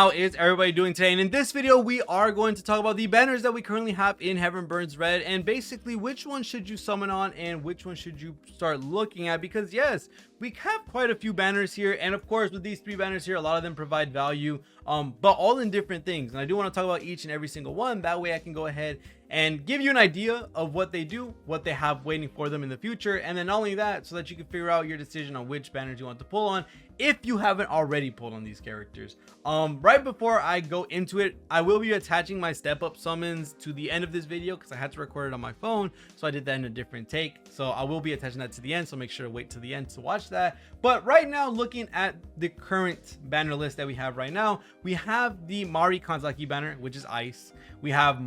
How is everybody doing today? And in this video, we are going to talk about the banners that we currently have in Heaven Burns Red, and basically which one should you summon on and which one should you start looking at, because yes, we have quite a few banners here, and of course with these 3 banners here, a lot of them provide value, but all in different things. And I do want to talk about each and every single one. That way I can go ahead and give you an idea of what they do, what they have waiting for them in the future, and then not only that, so that you can figure out your decision on which banners you want to pull on if you haven't already pulled on these characters. Right before I go into it, I will be attaching my step up summons to the end of this video because I had to record it on my phone, so I did that in a different take. So I will be attaching that to the end, so make sure to wait to the end to watch that. But right now, looking at the current banner list that we have right now, we have the Mari Kanzaki banner, which is ice. We have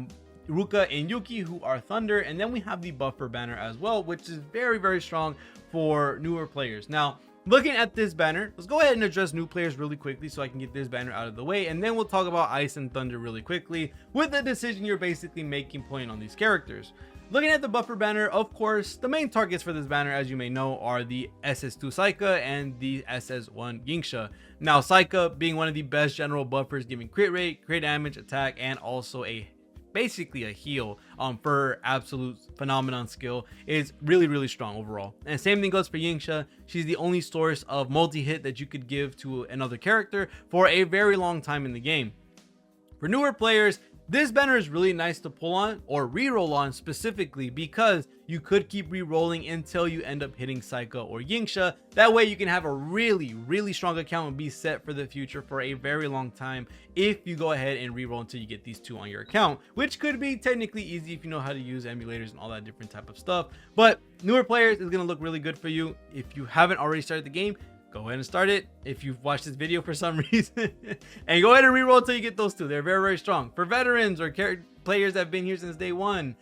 Ruka and Yuki, who are thunder, and then we have the buffer banner as well, which is very strong for newer players. Now, looking at this banner, let's go ahead and address new players really quickly so I can get this banner out of the way, and then we'll talk about ice and thunder really quickly with the decision you're basically making playing on these characters. Looking at the buffer banner, of course, the main targets for this banner, as you may know, are the SS2 Saika and the SS1 Yingxia. Now, Saika being one of the best general buffers, giving crit rate, crit damage, attack, and also basically a heal for absolute phenomenon skill, is really strong overall. And same thing goes for Yingxia. She's the only source of multi-hit that you could give to another character for a very long time in the game. For newer players, this banner is really nice to pull on or re-roll on, specifically because you could keep re-rolling until you end up hitting Saika or Yingxia. That way you can have a really strong account and be set for the future for a very long time if you go ahead and re-roll until you get these 2 on your account, which could be technically easy if you know how to use emulators and all that different type of stuff. But newer players is going to look really good for you. If you haven't already started the game, go ahead and start it if you've watched this video for some reason, and go ahead and reroll until you get those 2. They're very strong. For veterans or players that have been here since day 1,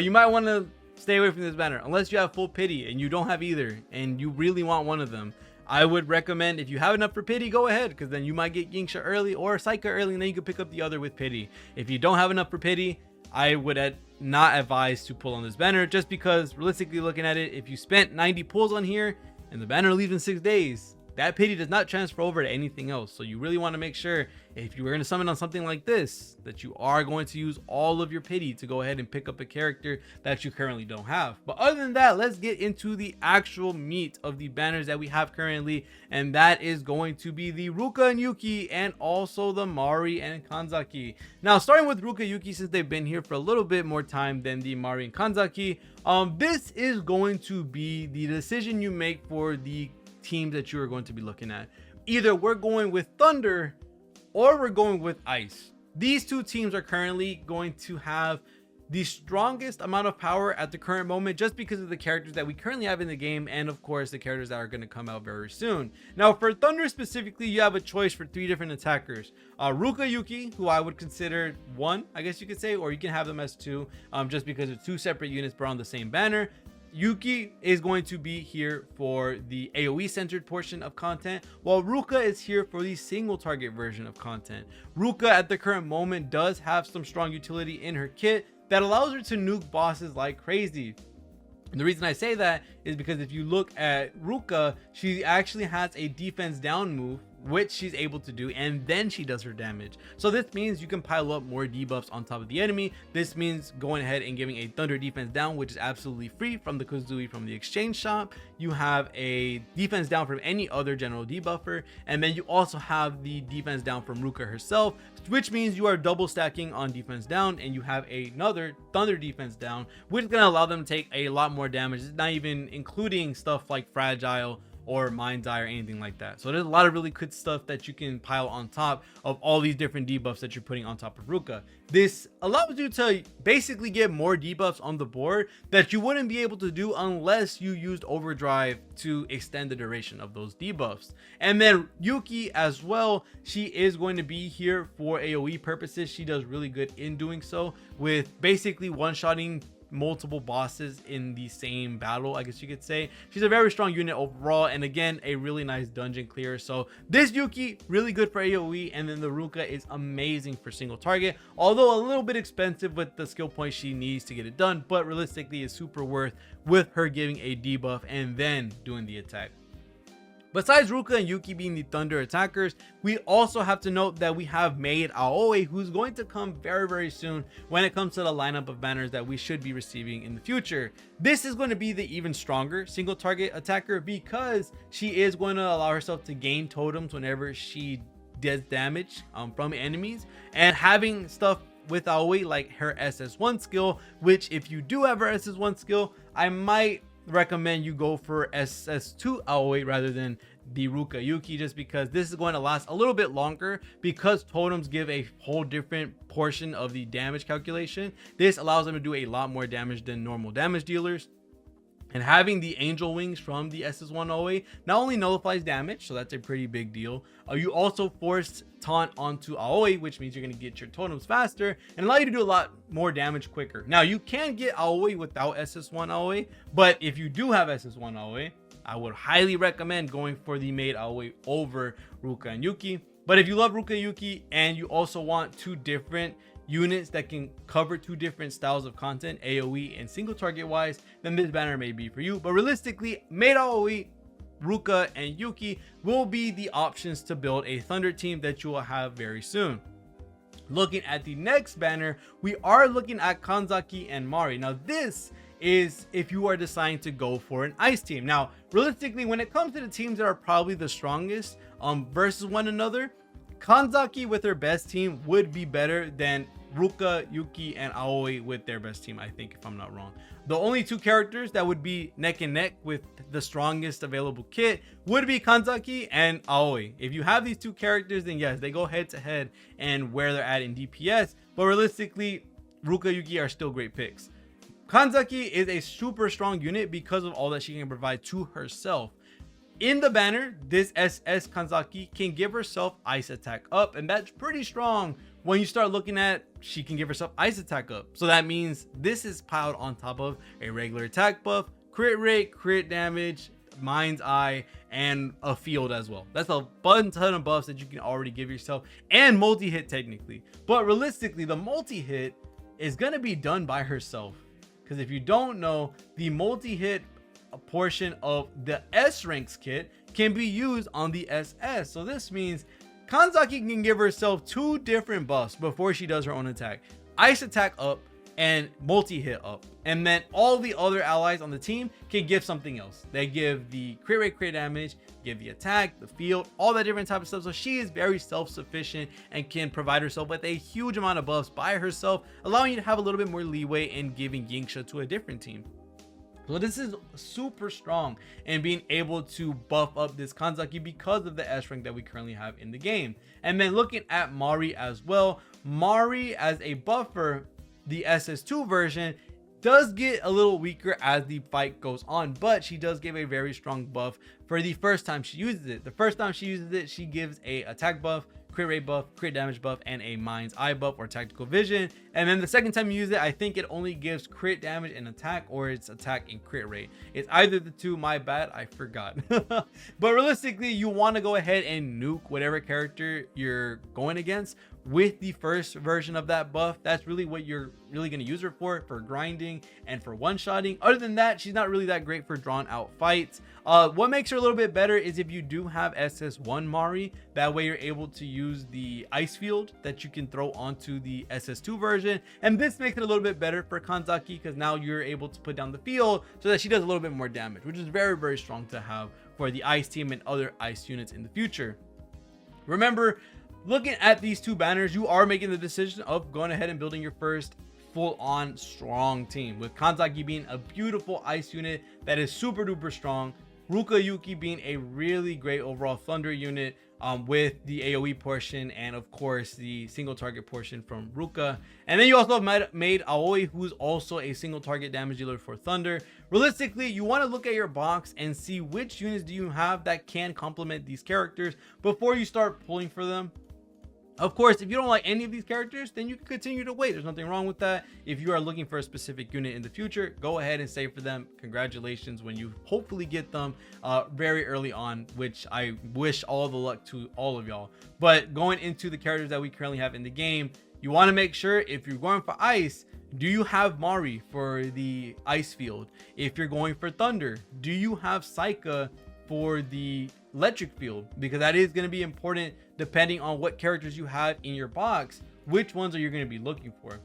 you might want to stay away from this banner unless you have full pity and you don't have either and you really want one of them. I would recommend, if you have enough for pity, go ahead, because then you might get Yingxia early or Saika early, and then you can pick up the other with pity. If you don't have enough for pity, I would not advise to pull on this banner, just because realistically looking at it, if you spent 90 pulls on here and the banner leaves in 6 days, that pity does not transfer over to anything else. So you really want to make sure, if you were going to summon on something like this, that you are going to use all of your pity to go ahead and pick up a character that you currently don't have. But other than that, let's get into the actual meat of the banners that we have currently, and that is going to be the Ruka and Yuki, and also the Mari and Kanzaki. Now, starting with Ruka and Yuki, since they've been here for a little bit more time than the Mari and Kanzaki, this is going to be the decision you make for the teams that you are going to be looking at. Either we're going with thunder or we're going with ice. These 2 teams are currently going to have the strongest amount of power at the current moment, just because of the characters that we currently have in the game, and of course the characters that are going to come out very soon. Now, for thunder specifically, you have a choice for 3 different attackers. Ruka Yuki, who I would consider 1, I guess you could say, or you can have them as 2, just because they're 2 separate units but on the same banner. Yuki is going to be here for the AoE centered portion of content, while Ruka is here for the single target version of content. Ruka at the current moment does have some strong utility in her kit that allows her to nuke bosses like crazy. And the reason I say that is because if you look at Ruka, she actually has a defense down move, which she's able to do, and then she does her damage. So this means you can pile up more debuffs on top of the enemy. This means going ahead and giving a thunder defense down, which is absolutely free from the Kazooie from the exchange shop. You have a defense down from any other general debuffer, and then you also have the defense down from Ruka herself, which means you are double stacking on defense down, and you have another thunder defense down, which is going to allow them to take a lot more damage. It's not even including stuff like fragile or Mind's Eye or anything like that. So there's a lot of really good stuff that you can pile on top of all these different debuffs that you're putting on top of Ruka. This allows you to basically get more debuffs on the board that you wouldn't be able to do unless you used overdrive to extend the duration of those debuffs. And then Yuki as well, she is going to be here for AoE purposes. She does really good in doing so, with basically one-shotting multiple bosses in the same battle, I guess you could say. She's a very strong unit overall, and again, a really nice dungeon clear. So this Yuki, really good for AoE, and then the Ruka is amazing for single target, although a little bit expensive with the skill points she needs to get it done, but realistically is super worth with her giving a debuff and then doing the attack. Besides Ruka and Yuki being the Thunder attackers, we also have to note that we have Maid Aoi, who's going to come very soon when it comes to the lineup of banners that we should be receiving in the future. This is going to be the even stronger single target attacker because she is going to allow herself to gain totems whenever she does damage from enemies, and having stuff with Aoi like her SS1 skill, which if you do have her SS1 skill, I might recommend you go for SS2 Aoi rather than the Ruka Yuki, just because this is going to last a little bit longer because totems give a whole different portion of the damage calculation. This allows them to do a lot more damage than normal damage dealers. And having the angel wings from the SS1 Aoi not only nullifies damage, so that's a pretty big deal. You also force taunt onto Aoi, which means you're going to get your totems faster and allow you to do a lot more damage quicker. Now you can get Aoi without SS1 Aoi, but if you do have SS1 Aoi, I would highly recommend going for the Maid Aoi over Ruka and Yuki. But if you love Ruka and Yuki and you also want two different units that can cover two different styles of content, AoE and single target wise, then this banner may be for you. But realistically, Maid Aoi, Ruka and Yuki will be the options to build a Thunder team that you will have very soon. Looking at the next banner, we are looking at Kanzaki and Mari. Now this is if you are deciding to go for an ice team. Now realistically, when it comes to the teams that are probably the strongest versus one another, Kanzaki with her best team would be better than Ruka, Yuki, and Aoi with their best team, I think, if I'm not wrong. The only two characters that would be neck and neck with the strongest available kit would be Kanzaki and Aoi. If you have these two characters, then yes, they go head to head and where they're at in DPS, but realistically, Ruka, Yuki are still great picks. Kanzaki is a super strong unit because of all that she can provide to herself. In the banner, this SS Kanzaki can give herself ice attack up, and that's pretty strong when you start looking at she can give herself ice attack up. So that means this is piled on top of a regular attack buff, crit rate, crit damage, mind's eye, and a field as well. That's a ton of buffs that you can already give yourself, and multi-hit technically. But realistically, the multi-hit is going to be done by herself, because if you don't know, the multi-hit portion of the S ranks kit can be used on the SS. So this means Kanzaki can give herself two different buffs before she does her own attack: ice attack up and multi-hit up. And then all the other allies on the team can give something else. They give the crit rate, crit damage, give the attack, the field, all that different type of stuff. So she is very self-sufficient and can provide herself with a huge amount of buffs by herself, allowing you to have a little bit more leeway in giving Yingxia to a different team. So this is super strong in being able to buff up this Kanzaki because of the S rank that we currently have in the game. And then looking at Mari as well, Mari as a buffer, the SS2 version does get a little weaker as the fight goes on, but she does give a very strong buff for the first time she uses it. The first time she uses it, she gives a attack buff, crit rate buff, crit damage buff, and a mind's eye buff or tactical vision. And then the second time you use it, I think it only gives crit damage and attack, or it's attack and crit rate. It's either the two, my bad, I forgot. But realistically, you want to go ahead and nuke whatever character you're going against with the first version of that buff. That's really what you're really going to use her for grinding and for one-shotting. Other than that, she's not really that great for drawn out fights. What makes her a little bit better is if you do have SS1 Mari, that way you're able to use the ice field that you can throw onto the SS2 version, and this makes it a little bit better for Kanzaki because now you're able to put down the field so that she does a little bit more damage, which is very strong to have for the ice team and other ice units in the future. Remember, looking at these two banners, you are making the decision of going ahead and building your first full-on strong team, with Kanzaki being a beautiful ice unit that is super duper strong, Ruka Yuki being a really great overall thunder unit with the AoE portion, and of course the single target portion from Ruka. And then you also have Maid Aoi, who's also a single target damage dealer for thunder. Realistically, you want to look at your box and see which units do you have that can complement these characters before you start pulling for them. Of course, if you don't like any of these characters, then you can continue to wait. There's nothing wrong with that. If you are looking for a specific unit in the future, go ahead and save for them. Congratulations when you hopefully get them very early on, which I wish all the luck to all of y'all. But going into the characters that we currently have in the game, you want to make sure if you're going for ice, do you have Mari for the ice field? If you're going for thunder, do you have Saika for the electric field, because that is going to be important depending on what characters you have in your box. Which ones are you going to be looking for?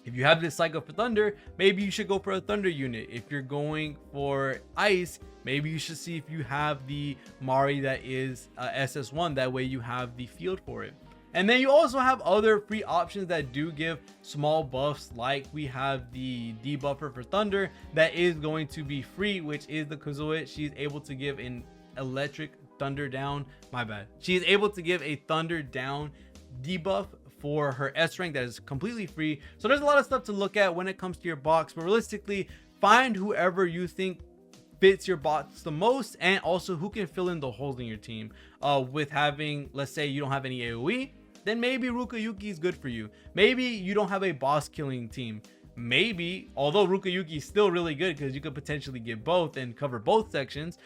If you have this cycle for thunder, maybe you should go for a thunder unit. If you're going for ice, maybe you should see if you have the Mari that is SS1. That way you have the field for it. And then you also have other free options that do give small buffs, like we have the debuffer for thunder that is going to be free, which is the Kuzoe. She's able to give an electric thunder down. My bad. She is able to give a thunder down debuff for her S rank that is completely free. So there's a lot of stuff to look at when it comes to your box, but realistically, find whoever you think fits your box the most, and also who can fill in the holes in your team. With having, let's say you don't have any AoE, then maybe Rukayuki is good for you. Maybe you don't have a boss killing team. Maybe, although Rukayuki is still really good because you could potentially get both and cover both sections,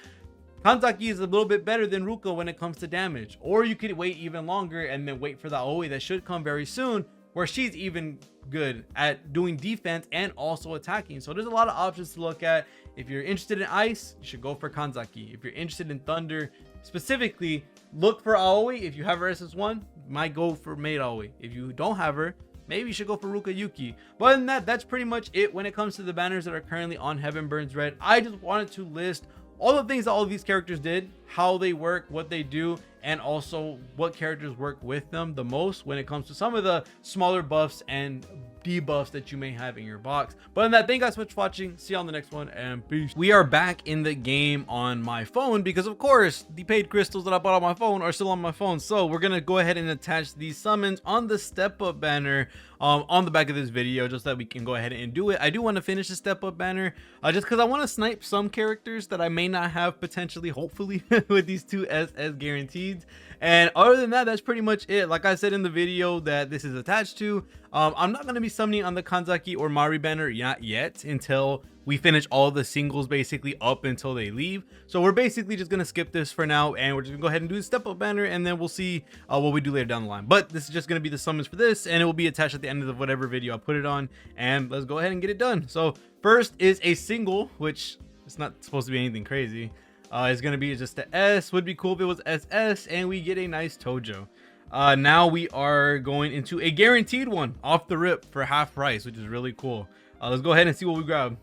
Kanzaki is a little bit better than Ruka when it comes to damage. Or you could wait even longer and then wait for the Aoi that should come very soon, where she's even good at doing defense and also attacking. So there's a lot of options to look at. If you're interested in ice, you should go for Kanzaki. If you're interested in thunder specifically, look for Aoi. If you have her SS1, might go for maid Aoi. If you don't have her, maybe you should go for Rukayuki. But other than that, that's pretty much it when it comes to the banners that are currently on Heaven Burns Red. I just wanted to list all the things that all of these characters did, how they work, what they do, and also what characters work with them the most when it comes to some of the smaller buffs and debuffs that you may have in your box. But in that, thank you guys so much for watching. See you on the next one, and peace. We are back in the game on my phone because, of course, the paid crystals that I bought on my phone are still on my phone. So we're gonna go ahead and attach these summons on the step up banner on the back of this video, just so that we can go ahead and do it. I do want to finish the step up banner just because I want to snipe some characters that I may not have potentially, hopefully, with these two SS guaranteed. And other than that, that's pretty much it. Like I said in the video that this is attached to, I'm not going to be summoning on the Kanzaki or Mari banner yet until we finish all the singles basically up until they leave. So we're basically just going to skip this for now, and we're just gonna go ahead and do the step up banner, and then we'll see what we do later down the line. But this is just going to be the summons for this, and it will be attached at the end of whatever video I put it on, and let's go ahead and get it done. So first is a single, which it's not supposed to be anything crazy. It's gonna be just the S. Would be cool if it was SS, and we get a nice Tojo. Now we are going into a guaranteed one off the rip for half price, which is really cool. Let's go ahead and see what we grab.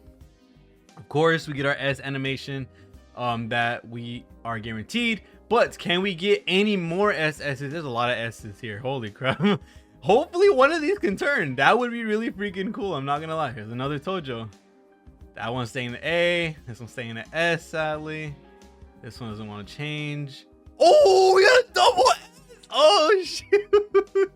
Of course, we get our S animation that we are guaranteed, but can we get any more SS's? There's a lot of S's here. Holy crap. Hopefully one of these can turn. That would be really freaking cool. I'm not gonna lie. Here's another Tojo. That one's staying the A. This one's staying the S, sadly. This one doesn't want to change. Oh, we got a double S. Oh, shoot.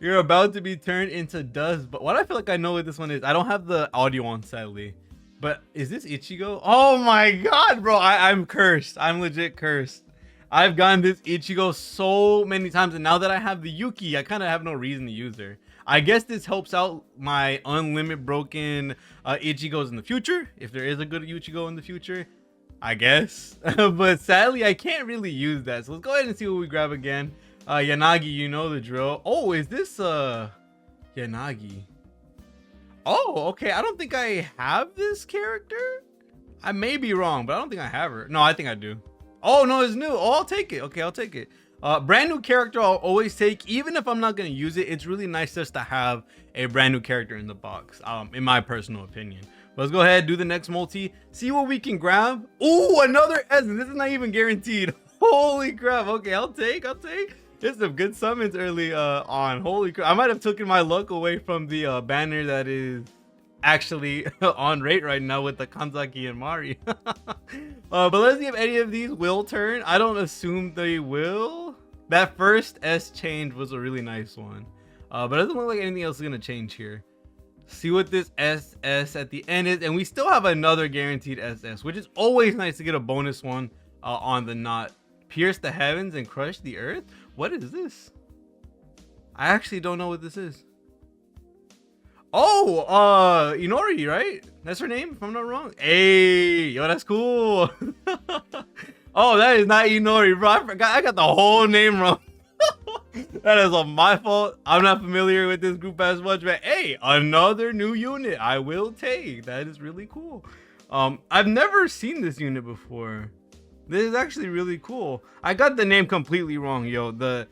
You're about to be turned into dust. But what I feel like I know what this one is. I don't have the audio on, sadly. But is this Ichigo? Oh my god, bro. I'm cursed. I'm legit cursed. I've gotten this Ichigo so many times. And now that I have the Yuki, I kind of have no reason to use her. I guess this helps out my unlimited broken Ichigos in the future. If there is a good Ichigo in the future, I guess. But sadly, I can't really use that. So let's go ahead and see what we grab again. Yanagi, you know the drill. Oh, is this Yanagi? Oh, okay. I don't think I have this character. I may be wrong, but I don't think I have her. No, I think I do. Oh, no, it's new. Oh, I'll take it. Okay, I'll take it. Brand new character I'll always take, even if I'm not going to use it. It's really nice just to have a brand new character in the box, in my personal opinion. But let's go ahead, do the next multi, see what we can grab. Oh, another S. This is not even guaranteed. Holy crap. Okay, I'll take. There's some good summons early on. Holy crap. I might have taken my luck away from the banner that is actually on rate right now with the Kanzaki and Mari. But let's see if any of these will turn. I don't assume they will. That first S change was a really nice one. But it doesn't look like anything else is going to change here. See what this SS at the end is. And we still have another guaranteed SS, which is always nice to get a bonus one on the not. Pierce the heavens and crush the earth. What is this? I actually don't know what this is. Oh, Inori, right? That's her name, if I'm not wrong. Hey, yo, that's cool. Oh, that is not Inori, bro. I forgot. I got the whole name wrong. That is on my fault. I'm not familiar with this group as much, but hey, another new unit I will take. That is really cool. I've never seen this unit before. This is actually really cool. I got the name completely wrong, yo. The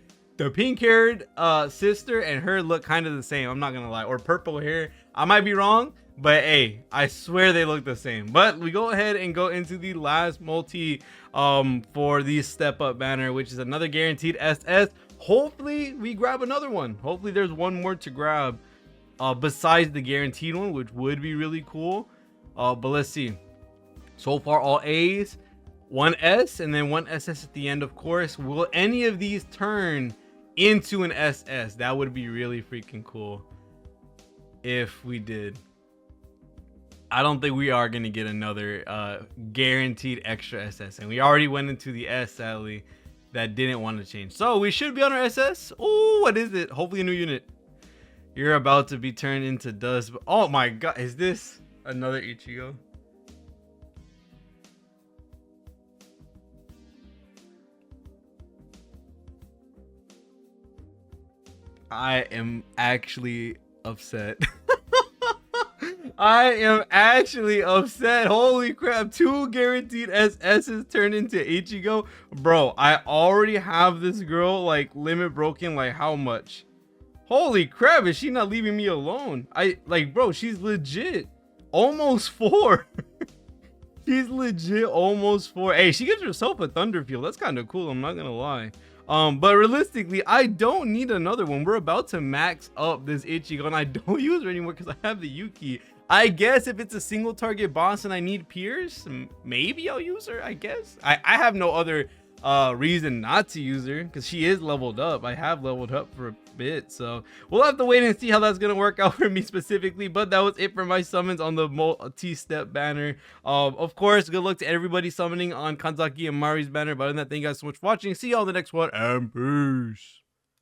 pink haired sister and her look kind of the same, I'm not gonna lie. Or purple hair, I might be wrong, but hey, I swear they look the same. But we go ahead and go into the last multi for the step up banner, which is another guaranteed SS. Hopefully we grab another one. Hopefully there's one more to grab besides the guaranteed one, which would be really cool. But let's see. So far all A's, one S, and then one SS at the end, of course. Will any of these turn into an SS? That would be really freaking cool if we did. I don't think we are going to get another guaranteed extra SS, and we already went into the S, sadly, that didn't want to change. So we should be on our SS. Oh, what is it? Hopefully a new unit. You're about to be turned into dust. Oh my god, is this another Ichigo? I am actually upset. I am actually upset. Holy crap, 2 guaranteed SS's turned into Ichigo. Bro, I already have this girl like limit broken. Like how much? Holy crap, is she not leaving me alone? Bro, she's legit almost 4. She's legit almost 4. Hey, she gives herself a thunder field. That's kind of cool, I'm not gonna lie. But realistically, I don't need another one. We're about to max up this Ichigo, and I don't use her anymore because I have the Yuki. I guess if it's a single target boss and I need Pierce, maybe I'll use her. I guess I have no other reason not to use her because she is leveled up. I have leveled up for a bit, so we'll have to wait and see how that's gonna work out for me specifically. But that was it for my summons on the multi-step banner. Of course, good luck to everybody summoning on Kanzaki and Mari's banner. But other than that, thank you guys so much for watching. See y'all in the next one, and peace.